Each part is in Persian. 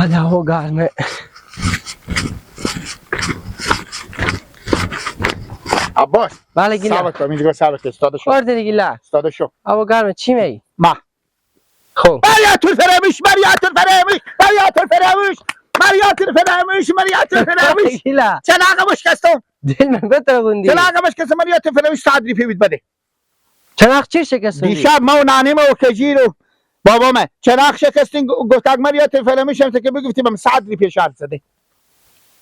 چقدر هوا گرمه. عباس بله گیلا. ثابت کن اینجا ثابت استاد شو. برده گیلا. استاد شو. هوا گرمه چی میگی؟ ما. خب. مریات الفرامش مریات الفرامش مریات الفرامش مریات الفرامش مریات الفرامش. گیلا. چلاقه مشکستم. دل من بترگوندی. چلاقه مشکستم مریات الفرامش صدری پیوید بده. چراغ چی شکستوندی؟ دیشب ما و نانیم و کجیر و بابامه چراغ شکستین گفتگ مریات الفرامش هم که بگفتیم هم صدری پیش عرض زده.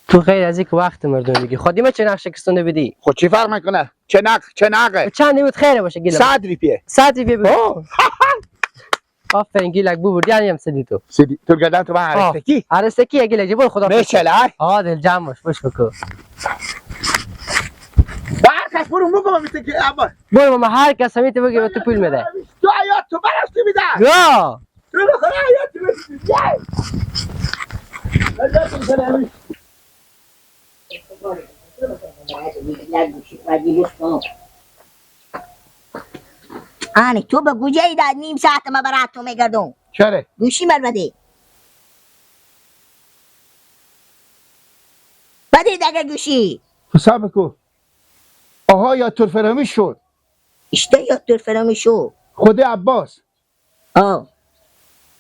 تو غیر از اینکه وقت مردم میگی خودی ما چراغ شکستونده بدی؟ خود چی فرق میکنه؟ چناقه چند بود خیره باشه گیلا. صدری پیه. صدری پیه بود. آفرین گیلک ببرد یعنی هم سدی تو. سیدی تو گردن تو من عرستکی؟ عرستکی گیلک جبر خدا. میچله؟ دل جمع باش بکن. برکش برو مگم میشه که عباس. برو ما هر کس همیته بگی به تو پول میده. تو آیات تو برستی میده. یا. تو بخور آیات تو آنی تو به گوجه ای داد نیم ساعت ما برات تو میگردم. چره؟ گوشی مر بده. بده دیگه گوشی. حساب کو. آها یا تو فراموش شد. اشته یا تو فراموش شو. خود عباس.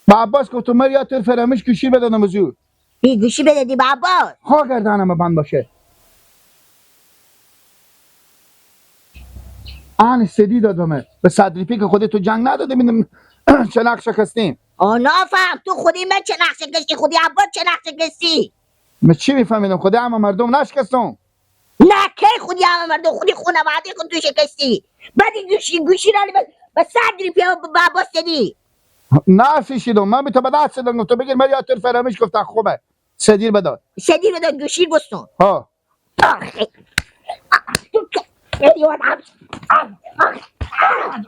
با عباس گفت تو یا تو فراموش گوشی بده نمازو. بی گوشی بده دی بابا. ها گردنم بند باشه. آن سدی دادمه به صدری پی که خودت تو جنگ نداده میدم چلاق شکستیم. نافهم تو خودی من چه نقشه کشی خودی عباس چه نقشه کشی. من چی میفهمیدم خودی اما مردم نشکستم. نه که خودی همه مردم خودی خونواده خود تو شکستی. بعدی گوشی را به صدری پیا بابا سدی. نه فیشیدم من به تو به دست دادم تو بگیر یا تو فراموش گفتن خوبه سدیر بدار. سدیر بده گوشی بستون. ها.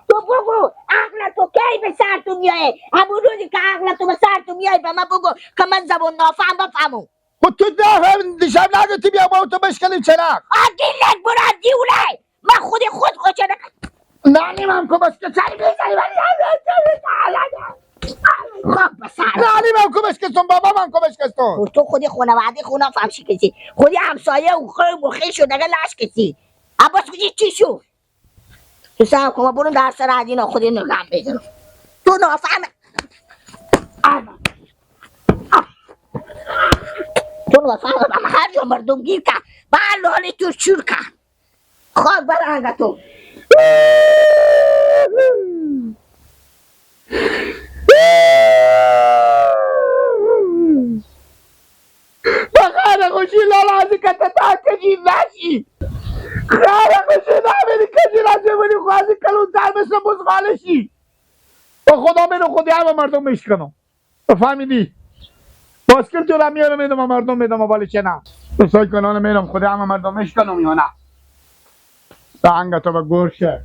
تو بگو عقل تو کی به سر تو میای همون روزی که عقل تو به سر تو میای به من بگو که من زبان نافهم بفهمم. خود تو دیشب نگفتی بیا با تو بشکنیم چراغ. گیلک برا دیوله من خود خوشه نانی من کو بس که سری بیزنی خب بسر نانی من کو بشکستم بابا من کو بشکستم. تو خودی خونواده خونا فهمشی کسی خودی همسایه و خیلی شد اگه لش کسی عباس کجی چی شو تو سهم کما برون در سر عدینا خودی نگم بزنم تو نافهمه تو نافهمه اما هر جا مردم گیر که بر حالی تو شور که خواهد برانگه تو بخیر خوشی لالازی که تا کجی نشی خیر خوشی نمیدی کجی نشی منی خوازی کلون تر مثل بزغالشی با خدا منو خودی همه مردم میشکنم فهمیدی؟ باسکل تو را میارم میدم مردم میدم ولی چه نه تو سای کنان میدم خودی همه مردم میشکنم یا نه سانگا تو با گورشه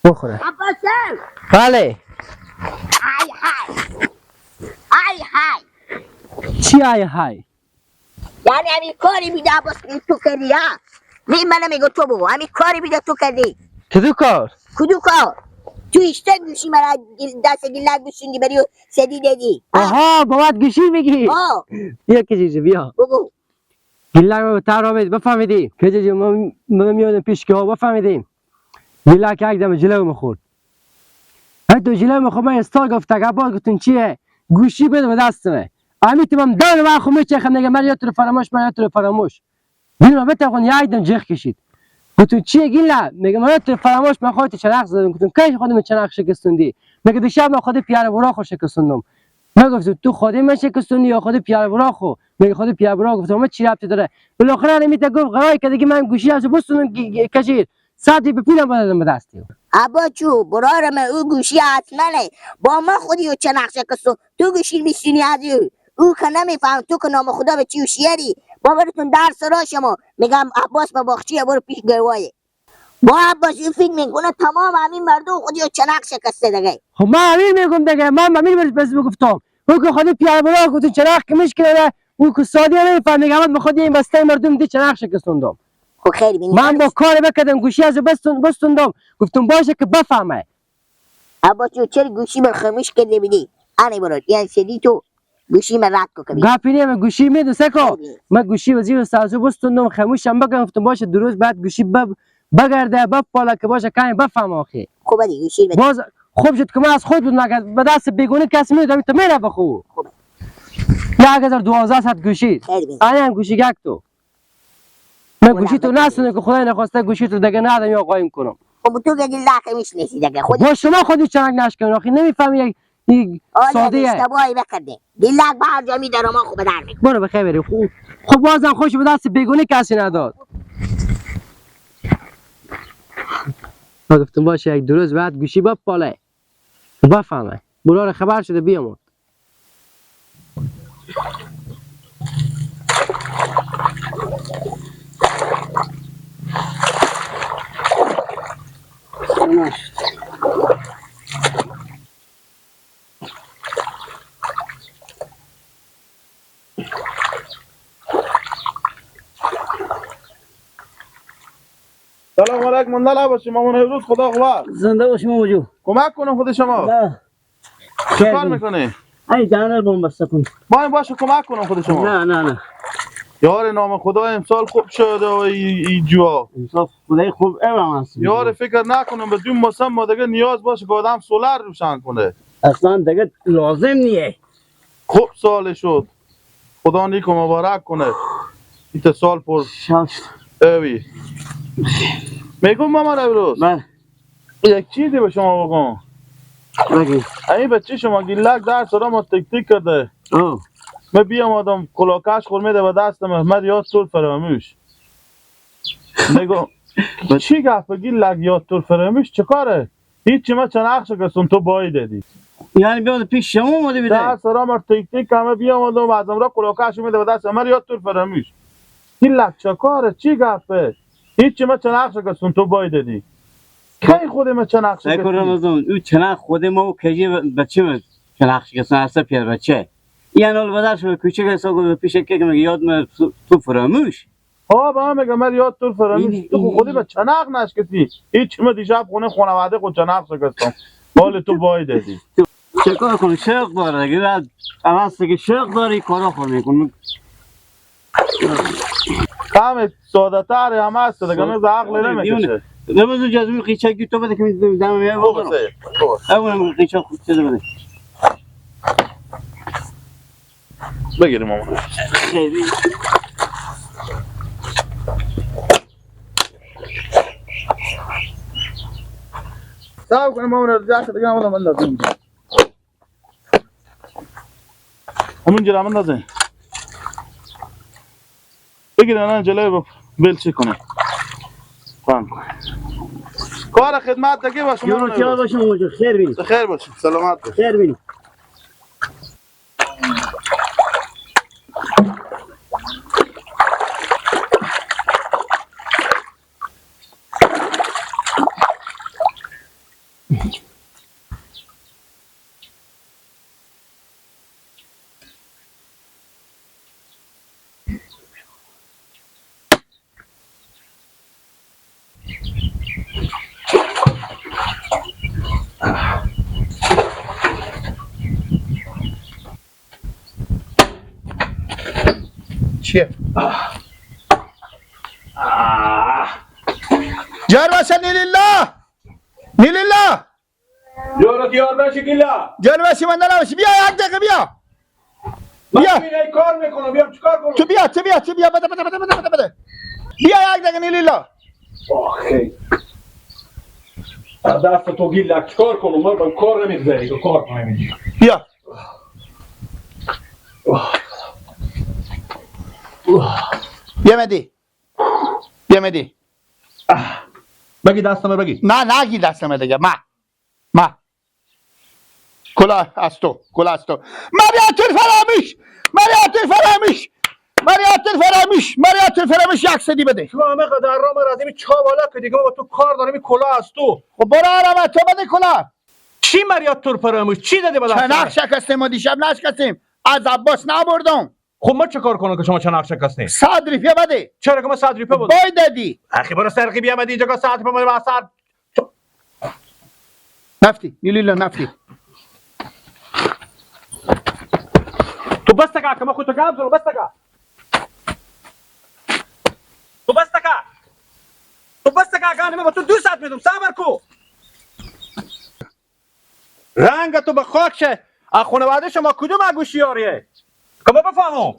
بخوره. عباسم بله. های چی های؟ یعنی همین کاری میده عباس تو کردی ها منم میگو تو بگو همین کاری میده تو کردی کدو کار؟ کدو کار تو اشته گوشی مرا دست گیلک گوشوندی بری و سدی دادی آها بابات گوشی میگی؟ بیا کجیجه بیا بگو گیلک ما به تر آمد بفهمیدی؟ کجیجه ما میادم پیش که ها بفهمیدیم گیلک یک دم جلو میخورد تو جلو میخورد من استار گفتم عباس گفتن چیه؟ گوشی بده به دستمه امیتم هم دار من خو میچخم نگه من یا تو فراموش گیلک بتاخون یک دم جخ کشید گفتم چیه گیلک؟ میگه من تو فراموش من خودت چراغ زدم گفتم کی خودم چراغ شکستوندی؟ میگه دیشب من خود پیاده براخو شکستوندم میگفت تو خودی من شکستوندی یا خود پیاده براخو میگه خود پیاده براخو گفتم من چی ربطی داره بالاخره نمیت گفت قرای که دیگه من گوشی از بستون کشید ساعتی به پولم بدادم به دستی عبا چو برارم او گوشی حتمنه با من خودی و چه نقشه کستو تو گوشی میشینی از او که نمیفهم تو که نام خدا به چی و شیری با براتون درس را شما میگم عباس با باخچیه برو پیش گروایه با عباس این فکر میکنه تمام همین مردم خودی و چه نقشه کسته دیگه خب من همین میگم دیگه من همین بس بگفتم او که خودی پیاده براخو گفت چراغ که مشکله او که سادی نمیفهم میگم من خودی این بسته مردم دی چراغ شکستوندم خب خیلی بینی من با کار بکردم گوشی از بستوندم گفتم باشه که بفهمه. عباس جو چرا گوشی من خاموش کرده بیدی؟ آنه برات یعنی سیدی تو گوشی من رد کو کبی. گپی نیم گوشی میدو سکو من گوشی وزیر سازو بستوندم خاموشم بگم گفتم باشه درست بعد گوشی بگرده بپاله که باشه کمی بفهمه آخه. خوبه دی گوشی بده. باز خوب شد که من از خود بود نگرد به دست بیگونه کسی میدم تو میره بخو. خوبه. 1200 گوشی. خیلی بینی. آنه هم گوشی گک تو. من گوشی تو نسونه که خدای نخواسته گوشی تو دیگه ندم یا قایم کنم. خب تو که دیل لکه میشنیسی دیگه خودی. با شما خودی چنگ نشکن آخه نمیفهمی یک ساده آیا اشتباهی بکرده. دیل لک به هر جا میدارم ما خوبه در میکنم. برو بخیر بری خوب. خب بازم خوش به دست بیگونه کسی نداد. ما گفتم باشه یک درست بعد گوشی بپاله بفهمه برای خبر شده بیامون. سلام علیکم مندلا باشی مامان امروز خدا خبر زنده باشیم موجو. کمک کنم خود شما نه چه کار میکنی ای دانر بوم بسته کن. ما این باشه کمک کنم خود شما نه نه نه یار نام خدا امسال خوب شده و ای جوا انصاف خدای خوب ایوان هست. یار فکر نکنم به دون موسم ما دیگه نیاز باشه که آدم سولار روشن کنه اصلا دیگه لازم نیه. خوب سال شد خدا نیک و مبارک کنه این سال پر شاش اوی میگم مامان امروز بله یک چیزی به شما بگم بگی. این بچه شما گیلک در سرا ما تک تک کرده اوه من بیام آدم کلاکش خورمیده به دستم احمد یاد طول فراموش نگو چی گفت گیلک یاد طول فراموش چه کاره هیچی ما چند اخش کسون تو بایی دادی یعنی بیاد پیش شما اومده بیده. در سرا ما تک تک همه بیام آدم ازم را کلاکش میده به دست احمد یاد طول فراموش گیلک چه کاره چی گفت هیچی ما چند اخش کسون تو بایی دادی کی خود ما چند اخش سعی کسون رمضان او چنان خود ما و کجی بچه چنان کسان هسته پیر بچه یعنی اول بدر شما کوچک حساب پیش که میگه یاد من تو فراموش. با هم میگم من یاد طول فراموش تو خودی به چناق نشکتی هیچ ما دیشب خونه خانواده خود چناق شکستم مال تو بای دادی چه کار کنی شوق داره اگر عوض که شوق داری کارا خور میکنی. کم ساده تر هم هست دیگه من عقل نمیکشه رمضان جزوی قیچکی تو بده که دم میاد خوبه بگم. خوبه اونم قیچا خوب چه بده. بگیریم مامان خیلی صاحب کنیم مامان رو جاست دیگه مامان من لازم همون جرا من لازم بگیریم الان جلوی بل چی کنه فهم کن کار خدمت دیگه باشه یورو مامان چرا باشه موجود خیر بینی. خیر باشه سلامت باشه خیر بینی. چیه؟ جار باشه نیلیلا نیلیلا یورو دیار باشی گیلا جار باشه من نباشی بیا یک دقیقه بیا من بیا. اینه کار میکنم بیام چیکار کنم تو بیا بده بیا یک دقیقه نیلیلا آخه دست تو گیلا چیکار کنم من با کار نمیگذاری تو کار نمیگی بیا بیا مدی بگی دستم بگی نه نگی دستم دیگه ما کلا از تو مریات فراموش یک سدی بده تو همه قدر رام رازمی چا بالا که دیگه با تو کار دارم این کلا از تو خب برو آرام تو بده کلا چی مریاد تور فراموش چی دادی با چنخ دستم شکستیم و دیشب نشکستیم از عباس نبردم خب ما چه کار کنم که شما چند نقش شکستین؟ 100 روپیه بده. چرا که ما 100 روپیه بود؟ باید دادی. اخی برو سرقی بیا مدی اینجا که 100 روپیه ما سر نفتی نیلیلا نفتی. تو بس تکا که ما خودتو کم زنو بس تکا. تو بس تکا گانه ما تو 200 میدم صبر کو. رنگ تو به خاک شه. از خانواده شما کدوم گوشیاریه؟ که ما بفهمم.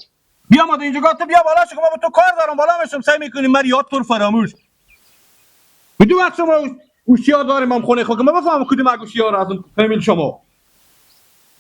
بیا ما اینجا تو بیا بالا شو که ما با تو کار دارم بالا میشم سعی میکنیم من یاد تو فراموش. کدوم وقت شما گوشیار داریم هم خونه خود که ما بفهمم کدوم گوشیار از اون فامیل شما.